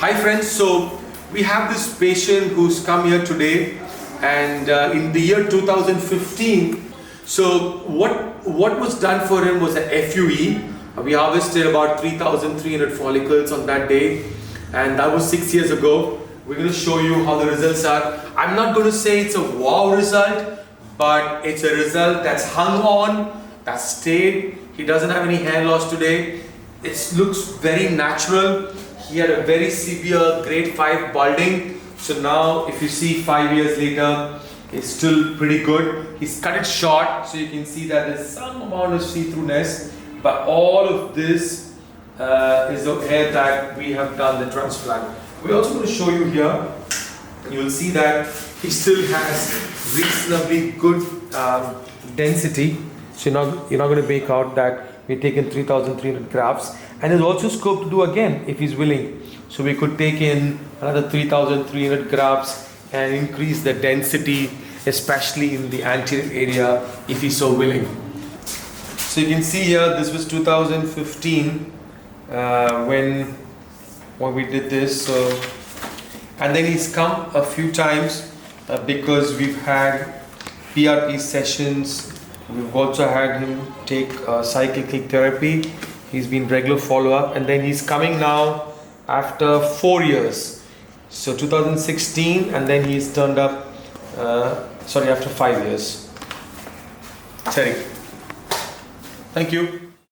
Hi friends, so we have this patient who's come here today and in the year 2015, so what was done for him was a FUE. We harvested about 3,300 follicles on that day and that was 6 years ago. We're going to show you how the results are. I'm not going to say it's a wow result, but it's a result that's hung on, that's stayed. He doesn't have any hair loss today. It looks very natural. He had a very severe grade 5 balding. So now if you see 5 years later, it's still pretty good. He's cut it short, so you can see that there's some amount of see-throughness. But all of this is the hair that we have done the transplant. We're also going to show you here. You'll see that he still has reasonably good density. So you're not going to make out that we've taken 3,300 grafts. And there's also scope to do again if he's willing. So we could take in another 3,300 grafts and increase the density, especially in the anterior area if he's so willing. So you can see here, this was 2015 when we did this. So, and then he's come a few times because we've had PRP sessions. We've also had him take cyclical therapy. He's been regular follow-up, and then he's coming now after 4 years. So 2016, and then he's turned up, after 5 years. Sorry. Thank you.